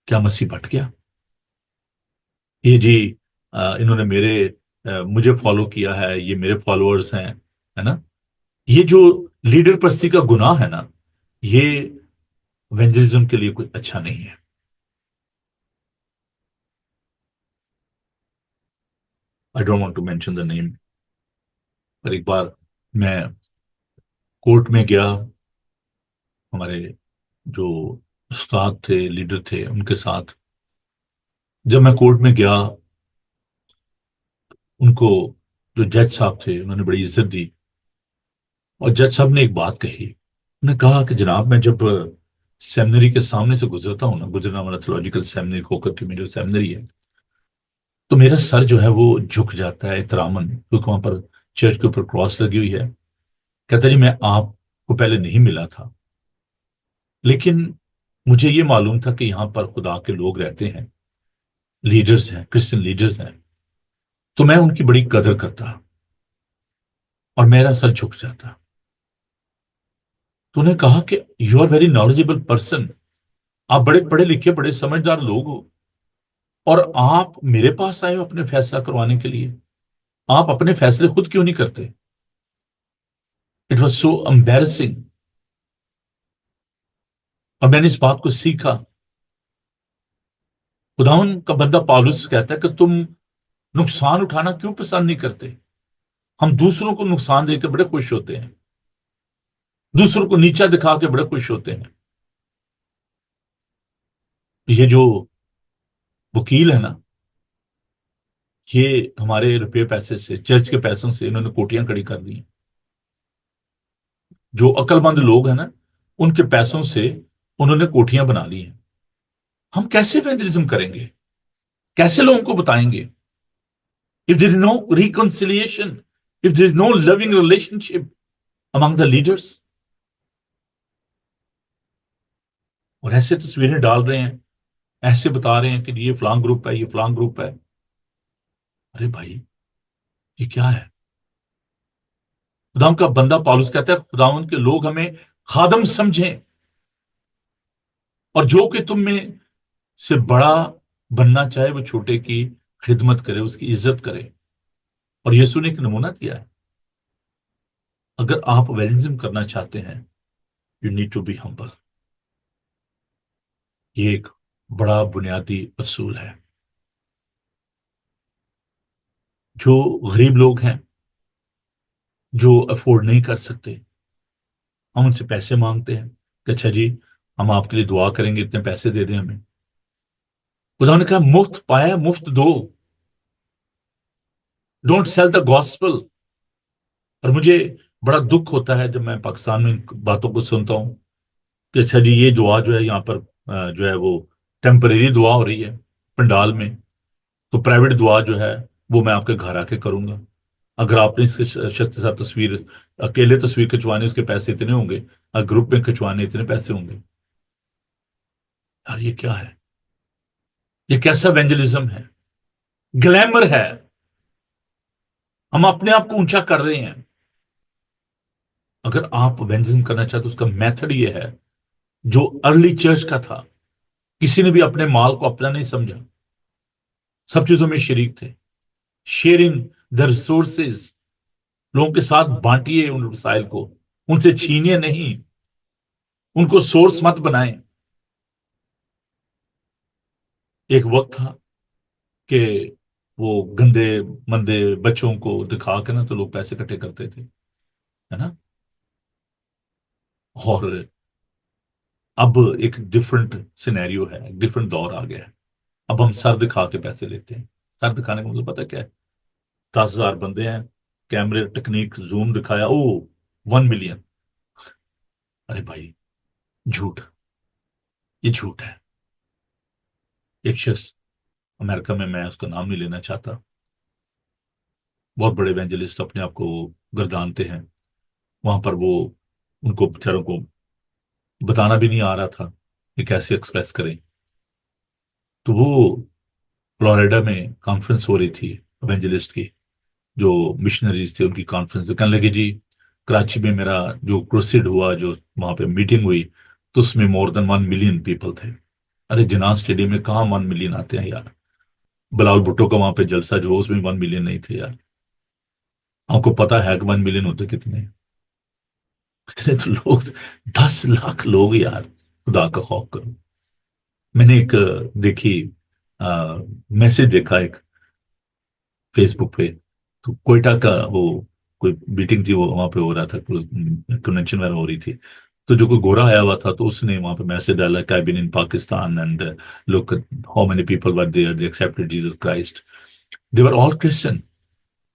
کیا مسیح بٹ گیا؟ یہ جی انہوں نے مجھے فالو کیا ہے، یہ میرے فالوورز ہیں، ہے نا؟ یہ جو لیڈر پرستی کا گناہ ہے نا، یہ ایونجلزم کے لیے کوئی اچھا نہیں ہے۔ I don't want to mention the name, پر ایک بار میں کورٹ میں گیا، ہمارے جو استاد تھے، لیڈر تھے، ان کے ساتھ جب میں کورٹ میں گیا، ان کو جو جج صاحب تھے انہوں نے بڑی عزت دی، اور جج صاحب نے ایک بات کہی، انہوں نے کہا کہ جناب میں جب سیمنری کے سامنے سے گزرتا ہوں نا، گزرنا والا تھولوجیکل سیمنری کوکر کی میں جو سیمنری ہے، تو میرا سر جو ہے وہ جھک جاتا ہے احتراماً، کیونکہ وہاں پر چرچ کے اوپر کراس لگی ہوئی ہے۔ کہتا جی میں آپ کو پہلے نہیں ملا تھا، لیکن مجھے یہ معلوم تھا کہ یہاں پر خدا کے لوگ رہتے ہیں، لیڈرز ہیں، کرسچن لیڈرز ہیں، تو میں ان کی بڑی قدر کرتا اور میرا سر جھک جاتا۔ تو انہیں کہا کہ you are very knowledgeable person, آپ بڑے پڑھے لکھے بڑے سمجھدار لوگ ہو، اور آپ میرے پاس آئے ہو اپنے فیصلہ کروانے کے لیے، آپ اپنے فیصلے خود کیوں نہیں کرتے؟ It was so embarrassing. اور میں نے اس بات کو سیکھا۔ خداوند کا بندہ پالوس کہتا ہے کہ تم نقصان اٹھانا کیوں پسند نہیں کرتے؟ ہم دوسروں کو نقصان دے کے بڑے خوش ہوتے ہیں، دوسروں کو نیچا دکھا کے بڑے خوش ہوتے ہیں۔ یہ جو وکیل ہے نا، یہ ہمارے روپے پیسے سے، چرچ کے پیسوں سے انہوں نے کوٹیاں کھڑی کر دی ہیں۔ جو عقل مند لوگ ہیں نا، ان کے پیسوں سے انہوں نے کوٹیاں بنا لی ہیں۔ ہم کیسے ایونجلزم کریں گے؟ کیسے لوگوں کو بتائیں گے؟ if there is no reconciliation, if there is no loving relationship among the leaders؟ اور ایسے تصویریں ڈال رہے ہیں، ایسے بتا رہے ہیں کہ یہ فلاں گروپ ہے، یہ فلاں گروپ ہے۔ ارے بھائی، یہ کیا ہے؟ خداوند کا بندہ پالوس کہتا ہے خداوند کے لوگ ہمیں خادم سمجھیں، اور جو کہ تم میں سے بڑا بننا چاہے وہ چھوٹے کی خدمت کرے، اس کی عزت کرے۔ اور یسوع نے ایک نمونہ دیا ہے، اگر آپ ایونجلزم کرنا چاہتے ہیں، you need to be humble. یہ ایک بڑا بنیادی اصول ہے۔ جو غریب لوگ ہیں، جو افورڈ نہیں کر سکتے، ہم ان سے پیسے مانگتے ہیں کہ اچھا جی ہم آپ کے لیے دعا کریں گے، اتنے پیسے دے دیں ہمیں۔ خدا نے کہا مفت پایا مفت دو، ڈونٹ سیل دا گاسپل۔ اور مجھے بڑا دکھ ہوتا ہے جب میں پاکستان میں ان باتوں کو سنتا ہوں کہ اچھا جی یہ دعا جو ہے یہاں پر جو ہے وہ ٹیمپریری دعا ہو رہی ہے پنڈال میں، تو پرائیویٹ دعا جو ہے وہ میں آپ کے گھر آ کے کروں گا۔ اگر آپ نے اس کے شخص کے ساتھ تصویر، اکیلے تصویر کھنچوانے اس کے پیسے اتنے ہوں گے، اور گروپ میں کھنچوانے اتنے پیسے ہوں گے۔ یار یہ کیا ہے؟ یہ کیسا ایونجلزم ہے؟ گلیمر ہے، ہم اپنے آپ کو اونچا کر رہے ہیں۔ اگر آپ ایونجلزم کرنا چاہتے تو اس کا میتھڈ یہ ہے جو ارلی چرچ کا تھا، کسی نے بھی اپنے مال کو اپنا نہیں سمجھا، سب چیزوں میں شریک تھے۔ شیئرنگ دا ریسورسز، لوگوں کے ساتھ بانٹیے ان وسائل کو، ان سے چھینیے نہیں، ان کو سورس مت بنائیں۔ ایک وقت تھا کہ وہ گندے مندے بچوں کو دکھا کے نا تو لوگ پیسے اکٹھے کرتے تھے، ہے نا؟ اور اب ایک ڈفرنٹ سینیریو ہے، ایک ڈفرنٹ دور آ گیا ہے۔ اب ہم سر دکھا کے پیسے لیتے ہیں۔ سر دکھانے کا مطلب پتہ کیا ہے؟ 10,000 بندے ہیں، کیمرے ٹیکنیک زوم دکھایا، 1 ملین۔ ارے بھائی، جھوٹ، یہ جھوٹ ہے۔ ایک شخص امریکہ میں اس کا نام نہیں لینا چاہتا، بہت بڑے ایونجلسٹ اپنے آپ کو گردانتے ہیں، وہاں پر وہ ان کو بیچاروں کو بتانا بھی نہیں آ رہا تھا کہ کیسے ایکسپریس کریں۔ تو وہ فلوریڈا میں کانفرنس ہو رہی تھی ایونجلسٹ کی، جو مشنریز تھے ان کی کانفرنس، تو کہنے لگے جی کراچی میں میرا جو کروسیڈ ہوا، جو وہاں پہ میٹنگ ہوئی، تو اس میں مور دین 1 ملین پیپل تھے۔ ارے جناح اسٹیڈیم میں کہاں 1 ملین آتے ہیں یار؟ بلاول بھٹو کا وہاں پہ جلسہ جو ہوا، اس میں 1 ملین نہیں تھے یار۔ آپ کو پتا ہے کہ 1 ملین ہوتے کتنے؟ اتنے تو لوگ، 10 لاکھ لوگ یار، خدا کا خوف کرو۔ میں نے ایک دیکھی میسج دیکھا ایک فیس بک پہ، تو کوئٹہ کا وہ کوئی میٹنگ تھی، وہ وہاں پہ ہو رہا تھا، کنونشن وغیرہ ہو رہی تھی، تو جو کوئی گورا آیا ہوا تھا تو اس نے وہاں پہ میسج ڈالا کہ I been in Pakistan and look how many people were there they accepted Jesus Christ, they were all Christian,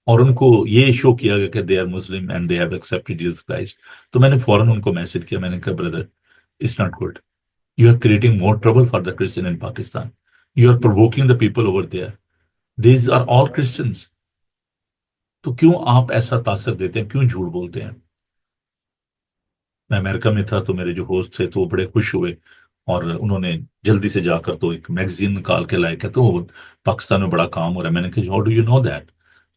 اور ان کو یہ شو کیا گیا کہ they are Muslim and they have accepted Jesus Christ. تو میں نے فوراً ان کو میسج کیا، میں نے کہا brother it's not good, you are creating more trouble for the Christian in Pakistan, you are provoking the people over there, these are all Christians. تو کیوں آپ ایسا تاثر دیتے ہیں، کیوں جھوٹ بولتے ہیں؟ میں امریکہ میں تھا تو میرے جو ہوسٹ تھے تو وہ بڑے خوش ہوئے، اور انہوں نے جلدی سے جا کر تو ایک میگزین نکال کے لائے کہ تو پاکستان میں بڑا کام ہو رہا ہے۔ میں نے کہا how do you know that?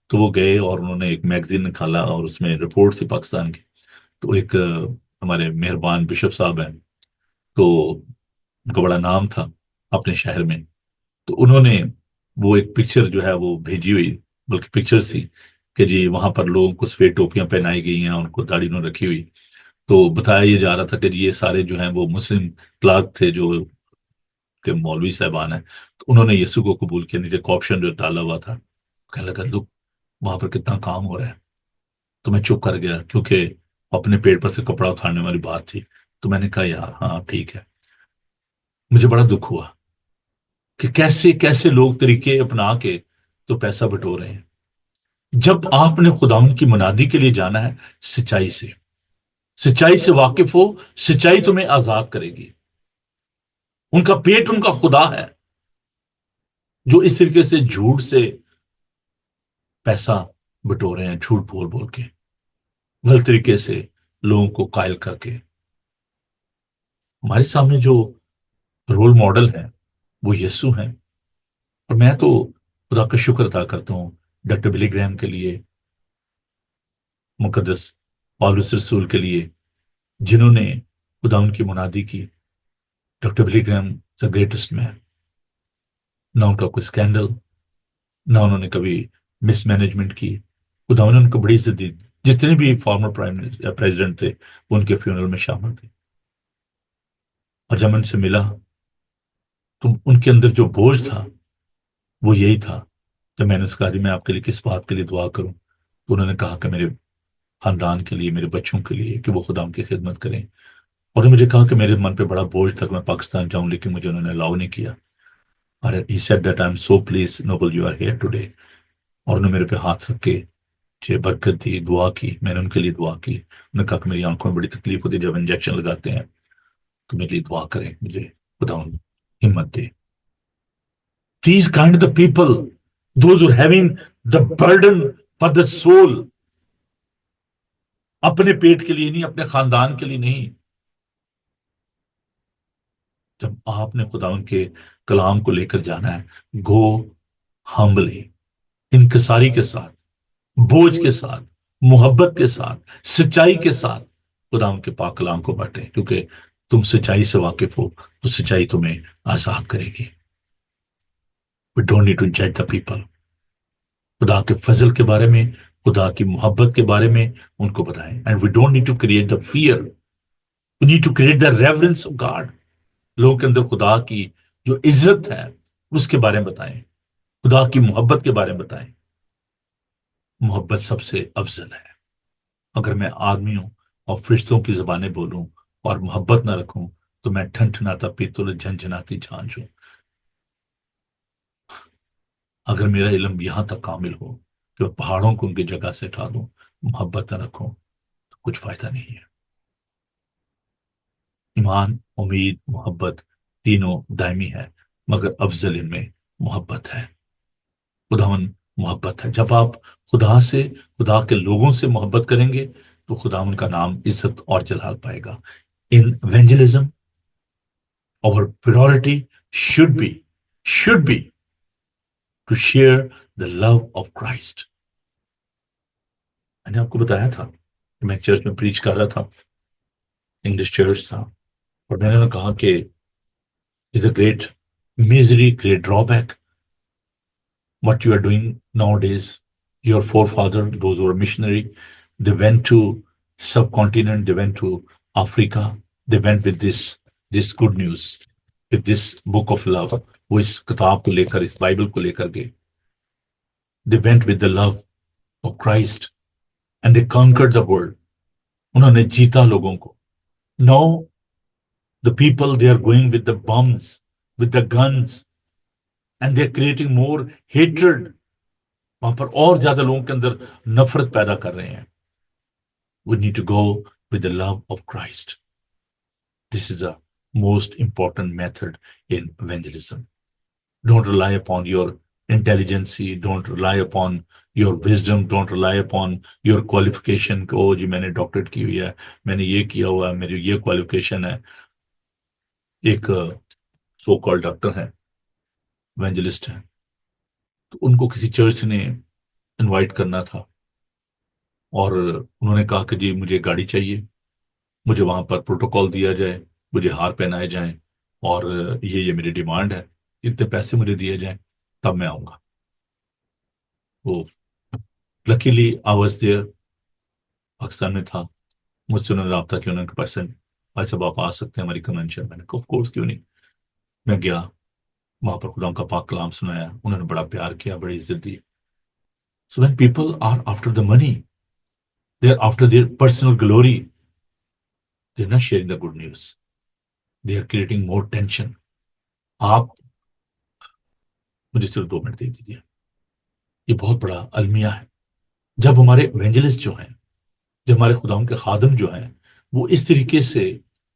تو وہ گئے اور انہوں نے ایک میگزین نکالا اور اس میں رپورٹ تھی پاکستان کی۔ تو ایک ہمارے مہربان بشپ صاحب ہیں، تو ان کا بڑا نام تھا اپنے شہر میں، تو انہوں نے وہ ایک پکچر جو ہے وہ بھیجی ہوئی، بلکہ پکچر تھی کہ جی وہاں پر لوگوں کو سفید ٹوپیاں پہنائی گئی ہیں، ان کو داڑھی انہوں نے رکھی ہوئی، تو بتایا یہ جا رہا تھا کہ یہ سارے جو ہیں وہ مسلم کلاگ تھے جو کہ مولوی صاحبان ہیں، تو انہوں نے یسوع کو قبول کیا، نیچے کاپشن جو ڈالا ہوا تھا، کہنے لگا لوگ وہاں پر کتنا کام ہو رہا ہے۔ تو میں چپ کر گیا کیونکہ اپنے پیٹ پر سے کپڑا اتارنے والی بات تھی، تو میں نے کہا یار ہاں ٹھیک ہے۔ مجھے بڑا دکھ ہوا کہ کیسے کیسے لوگ طریقے اپنا کے تو پیسہ بٹور رہے ہیں۔ جب آپ نے خداوند کی منادی کے لیے جانا ہے، سچائی سے، سچائی سے واقف ہو، سچائی تمہیں آزاد کرے گی۔ ان کا پیٹ ان کا خدا ہے، جو اس طریقے سے جھوٹ سے پیسہ بٹور رہے ہیں، جھوٹ بول بول کے، غلط طریقے سے لوگوں کو قائل کر کے۔ ہمارے سامنے جو رول ماڈل ہے وہ یسوع ہیں، اور میں تو خدا کا شکر ادا کرتا ہوں ڈاکٹر بلی گرہم کے لیے، مقدس پالوس رسول کے لیے، جنہوں نے خدا ان کی منادی کی۔ ڈاکٹر بلی گرہم دا گریٹسٹ مین، نہ ان کا کوئی اسکینڈل، نہ انہوں نے کبھی مس مینجمنٹ کی، خدا نے ان کو بڑی عزت دی۔ جتنے بھی فارمر پریزیڈنٹ تھے وہ ان کے فیونرل میں شامل تھے، اور جب ان سے ملا تو ان کے اندر جو بوجھ تھا وہ یہی تھا کہ میں نے اس کہا جی میں آپ کے لیے کس بات کے لیے دعا کروں، تو انہوں نے کہا کہ میرے خاندان کے لیے، میرے بچوں کے لیے، کہ وہ خدا ان کی خدمت کریں۔ اور انہوں نے مجھے کہا کہ میرے من پہ بڑا بوجھ تھا کہ میں پاکستان جاؤں، لیکن مجھے انہوں نے الاؤ نہیں کیا۔ اور he said that I'm so pleased Noble you are here today۔ اور انہوں نے میرے پہ ہاتھ رکھ کے مجھے برکت دی، دعا کی، میں نے ان کے لیے دعا کی۔ انہوں نے کہا کہ میری آنکھوں میں بڑی تکلیف ہوتی ہے جب انجیکشن لگاتے ہیں، تو میرے لیے دعا کریں، مجھے خدا ہمت دے۔ These kind of the people, those who are having the burden for the soul، اپنے پیٹ کے لیے نہیں، اپنے خاندان کے لیے نہیں۔ جب آپ نے خداوند کے کلام کو لے کر جانا ہے، گو ہمبلی، انکساری کے ساتھ، بوجھ کے ساتھ، محبت کے ساتھ، سچائی کے ساتھ خداوند کے پاک کلام کو بانٹیں، کیونکہ تم سچائی سے واقف ہو تو سچائی تمہیں آزاد کرے گی۔ We don't need to judge the people۔ خدا کے فضل کے بارے میں، خدا کی محبت کے بارے میں ان کو بتائیں. And we don't need to create the fear, we need to create the reverence of God. لوگوں کے اندر خدا کی جو عزت ہے اس کے بارے میں بتائیں، خدا کی محبت کے بارے میں بتائیں. محبت سب سے افضل ہے. اگر میں آدمیوں اور فرشتوں کی زبانیں بولوں اور محبت نہ رکھوں تو میں ٹھنٹھناتا پیتل جھنجھناتی جھانجھ ہوں. اگر میرا علم یہاں تک کامل ہو کہ میں پہاڑوں کو ان کی جگہ سے اٹھا دوں، محبت نہ رکھوں تو کچھ فائدہ نہیں ہے. ایمان، امید، محبت تینوں دائمی ہے، مگر افضل ان میں محبت ہے. خداون محبت ہے. جب آپ خدا سے، خدا کے لوگوں سے محبت کریں گے تو خداون کا نام عزت اور جلال پائے گا. ان evangelism our priority should be to share the love of Christ. میں نے آپ کو بتایا تھا کہ میں چرچ میں پریچ کر رہا تھا، انگلش چرچ تھا، اور میں نے کہا کہ is a great misery, great drawback what you are doing nowadays. Your forefather, those who are missionary, they went to subcontinent, they went to Africa, they went with this good news, with this book of love. وہ اس کتاب کو لے کر، اس Bible کو لے کر گئے. They went with the love of Christ and they conquered the world. انہوں نے جیتا لوگوں کو. Now the people, they are going with the bombs, with the guns, and they are creating more hatred. وہاں پر اور زیادہ لوگوں کے اندر نفرت پیدا کر رہے ہیں. We need to go with the love of Christ. This is the most important method in evangelism. Don't rely upon your intelligence, don't rely upon your wisdom, don't rely upon your qualification کہ او جی میں نے doctorate کی ہوئی ہے، میں نے یہ کیا ہوا ہے، میری یہ qualification ہے. ایک سو کال ڈاکٹر ہیں، ایونجلسٹ ہیں، تو ان کو کسی چرچ نے انوائٹ کرنا تھا، اور انہوں نے کہا کہ جی مجھے گاڑی چاہیے، مجھے وہاں پر پروٹوکول دیا جائے، مجھے ہار پہنائے جائیں، اور یہ میری ڈیمانڈ ہے، اتنے پیسے مجھے دیے جائیں تب میں آؤں گا. وہ luckily I was there, Pakistan میں تھا. مجھ سے انہوں نے رابطہ کیا، انہوں نے کہا بھائی صاحب آپ آ سکتے ہیں ہماری کنونشن. میں نے کہا آف کورس کیوں نہیں. میں گیا وہاں پر، خدا کا پاک کلام سنایا، انہوں نے بڑا پیار کیا، بڑی عزت دی. So when people are after the money, they are after their personal glory, they are not sharing the good news. They are creating more tension. آپ مجھے صرف 2 منٹ دے دیجیے. یہ بہت بڑا المیہ ہے. جب ہمارے ایونجلسٹ جو ہیں، جب ہمارے خداوند کے خادم جو ہیں، وہ اس طریقے سے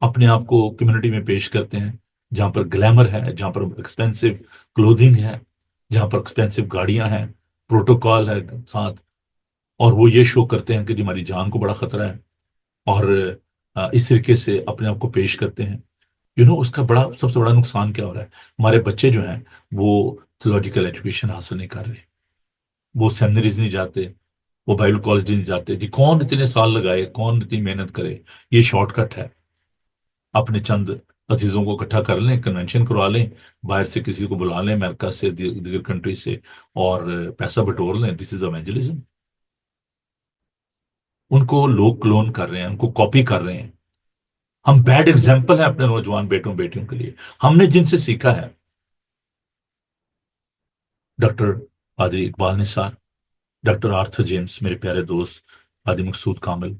اپنے آپ کو کمیونٹی میں پیش کرتے ہیں جہاں پر گلیمر ہے، جہاں پر ایکسپینسو کلودنگ ہے، جہاں پر ایکسپینسو گاڑیاں ہیں، پروٹوکول ہے ساتھ، اور وہ یہ شو کرتے ہیں کہ جی ہماری جان کو بڑا خطرہ ہے، اور اس طریقے سے اپنے آپ کو پیش کرتے ہیں. اس کا سب سے بڑا نقصان کیا ہو رہا ہے؟ ہمارے بچے جو ہیں وہ تھیولوجیکل ایجوکیشن حاصل نہیں کر رہے، وہ سیمنریز نہیں جاتے، وہ بائبل کالج نہیں جاتے. جی کون اتنے سال لگائے، کون اتنی محنت کرے؟ یہ شارٹ کٹ ہے. اپنے چند عزیزوں کو اکٹھا کر لیں، کنونشن کروا لیں، باہر سے کسی کو بلا لیں، امریکہ سے، دیگر کنٹری سے، اور پیسہ بٹور لیں. دس از ایونجلزم. ان کو لوگ کلون کر رہے ہیں، ان کو کاپی کر رہے ہیں. ہم بیڈ ایگزامپل ہیں اپنے نوجوان بیٹوں بیٹیوں کے لیے. ہم نے جن سے سیکھا ہے، ڈاکٹر پادری اقبال نثار، ڈاکٹر آرتھر جیمس، میرے پیارے دوست پادری مقصود کامل،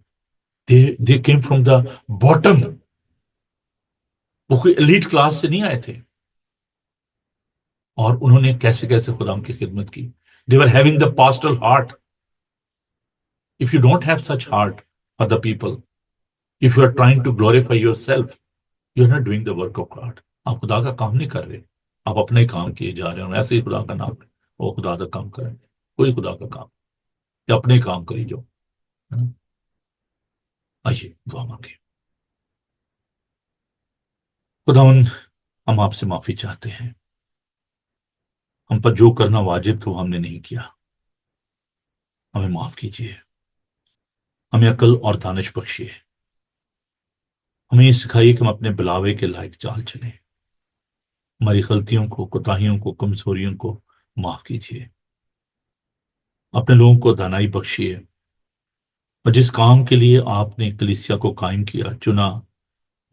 they came from the bottom. وہ کوئی ایلیٹ کلاس سے نہیں آئے تھے، اور انہوں نے کیسے کیسے خدا کی خدمت کی. they were having the pastoral heart. If you don't have such heart for the people, if you are trying to glorify yourself, you are not doing the work of God. آپ خدا کا کام نہیں کر رہے، آپ اپنے کام کیے جا رہے ہیں. ایسے ہی خدا کا نام ہے، وہ خدا کا کام کریں، کوئی خدا کا کام یا اپنے کام کری جو. آئیے دعا مانگے. خداوند ہم آپ سے معافی چاہتے ہیں، ہم پر جو کرنا واجب تھا وہ ہم نے نہیں کیا، ہمیں معاف کیجیے. ہمیں عقل اور دانش بخشیے. ہمیں یہ سکھائیے کہ ہم اپنے بلاوے کے لائق چال چلیں. ہماری غلطیوں کو، کوتاہیوں کو، کمزوریوں کو معاف کیجیے. اپنے لوگوں کو دانائی بخشیے، اور جس کام کے لیے آپ نے کلیسیا کو قائم کیا، چنا،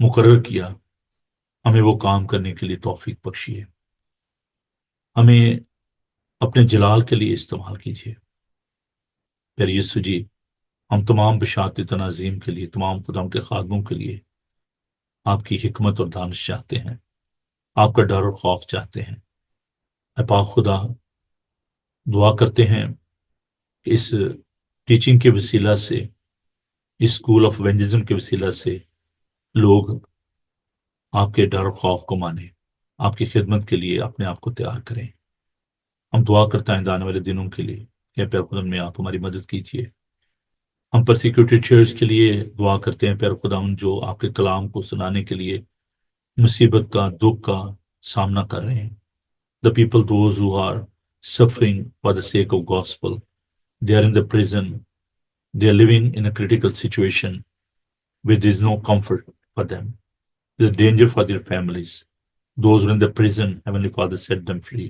مقرر کیا، ہمیں وہ کام کرنے کے لیے توفیق بخشیے، ہمیں اپنے جلال کے لیے استعمال کیجیے۔ پھر یسوع جی، ہم تمام بشارت تناظیم کے لیے، تمام خداوند کے خادموں کے لیے آپ کی حکمت اور دانش چاہتے ہیں، آپ کا ڈر اور خوف چاہتے ہیں۔ اے پاک خدا، دعا کرتے ہیں کہ اس ٹیچنگ کے وسیلہ سے، اس اسکول آف ایونجلزم کے وسیلہ سے لوگ آپ کے ڈر اور خوف کو مانیں، آپ کی خدمت کے لیے اپنے آپ کو تیار کریں۔ ہم دعا کرتے ہیں آنے والے دنوں کے لیے کہ پیر خدا میں آپ ہماری مدد کیجیے۔ ہم پرسیکیوٹڈ چرچ کے لیے دعا کرتے ہیں پیر خدا، جو آپ کے کلام کو سنانے کے لیے مصیبت کا، دکھ کا سامنا کر رہے ہیں۔ The people, those who are suffering for the sake of gospel, they are in the prison, they are living in a critical situation where there is no comfort for them. There is danger for their families. Those who are in the prison, Heavenly Father, set them free.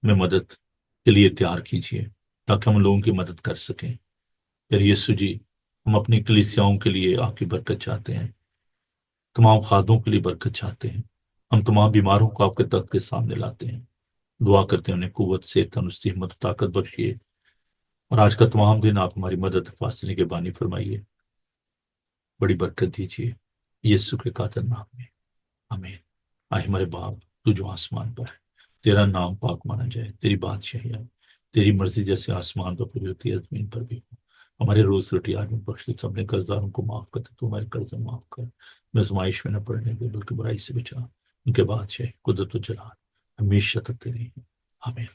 میں مدد کے لیے تیار کیجیے تاکہ ہم لوگوں کی مدد کر سکیں۔ پھر یسوع جی، ہم اپنی کلیسیاؤں کے لیے آپ کی برکت چاہتے ہیں، تمام خادموں کے لیے برکت چاہتے ہیں۔ ہم تمام بیماروں کو آپ کے تخت کے سامنے لاتے ہیں، دعا کرتے ہیں انہیں قوت سے، تندرستی، ہمت و طاقت بخشیے، اور آج کا تمام دن آپ ہماری مدد فاصلے کے بانی فرمائیے، بڑی برکت دیجیے یسوع کے قاتل نام میں، آمین۔ آئے ہمارے باپ تو جو آسمان پر ہے، تیرا نام پاک مانا جائے، تیری بادشاہی آئے، تیری مرضی جیسے آسمان پر پوری ہوتی ہے زمین پر بھی ہو۔ ہمارے روز روٹی آج ہمیں بخش دے، اپنے قرضداروں کو معاف کر دے، تو ہمارے قرض معاف کر، میں آزمائش میں نہ پڑنے دے بلکہ برائی سے بچا، ان کے بادشاہ قدرت و جلال ہمیشہ تک تیری ہیں، آمین۔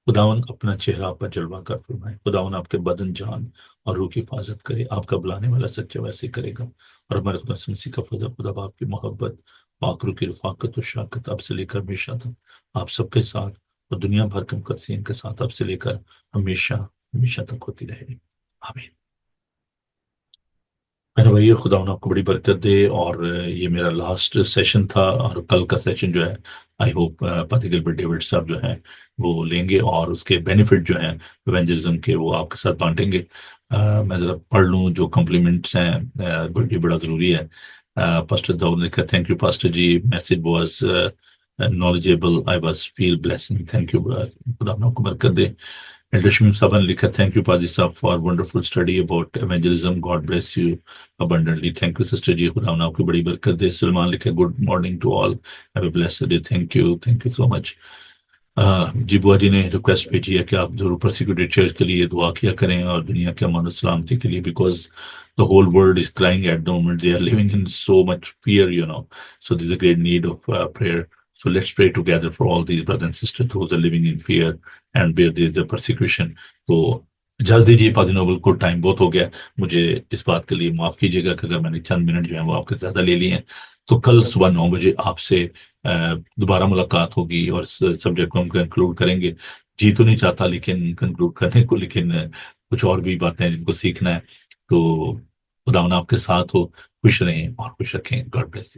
خداون اپنا چہرہ آپ پر جلوہ کر فرمائے، خداون آپ کے بدن، جان اور روح کی حفاظت کرے، آپ کا بلانے والا سچا ویسے کرے گا، اور ہمارے خدا مسیح کا فضل، خدا باپ کی محبت، پاک روح کی رفاقت و شراکت آپ سے لے کر ہمیشہ تک آپ سب کے ساتھ، اور دنیا بھر کے مقدسین کے ساتھ آپ سے لے کر ہمیشہ ہمیشہ تک ہوتی رہے گی، آمین۔ میرے بھائی، خدا انہیں آپ کو بڑی برکت دے، اور یہ میرا لاسٹ سیشن تھا، اور کل کا سیشن جو ہے آئی ہوپ پاتی گلبرٹ ڈیوڈ صاحب جو ہیں وہ لیں گے، اور اس کے بینیفٹ جو ہیں ایونجلزم کے وہ آپ کے ساتھ بانٹیں گے۔ میں ذرا پڑھ لوں جو کمپلیمنٹس ہیں، یہ بڑا ضروری ہے۔ پاسٹر داؤد نے کہا thank you pastor ji, message was knowledgeable, I was feel blessing. Thank you. خدا آپ کو برکت دے۔ ایلڈر شمیم صاحب نے لکھا تھینک یو پادی صاحب for wonderful study about evangelism, God bless you abundantly. Thank you sister ji, خدا آپ کو بڑی برکت دے۔ سلمان لکھا good morning to all, have a blessed day. Thank you so much. جی بوا جی نے ریکویسٹ بھیجی ہے کہ آپ ضرور پرسیکیوٹڈ چرچ کے لیے دعا کیا کریں، اور دنیا کے امن و سلامتی کے لیے، because the whole world is crying at the moment. They are living in so much fear, you know. So there's a great need of prayer. So let's pray together for all these brothers and sisters who are living in fear and where there is a persecution. تو جلدی جی پادی Nobel کو time بہت ہو گیا، مجھے اس بات کے لیے معاف کیجیے گا کہ اگر میں نے چند منٹ جو ہیں وہ آپ کے زیادہ لے لیے ہیں۔ تو کل صبح 9 بجے آپ سے دوبارہ ملاقات ہوگی، اور سبجیکٹ کو ہم کنکلوڈ کریں گے۔ جی تو نہیں چاہتا لیکن کنکلوڈ کرنے کو، لیکن کچھ اور بھی باتیں ہیں جن کو سیکھنا ہے۔ تو خدا آپ کے ساتھ ہو، خوش رہیں اور خوش رکھیں۔ God bless you.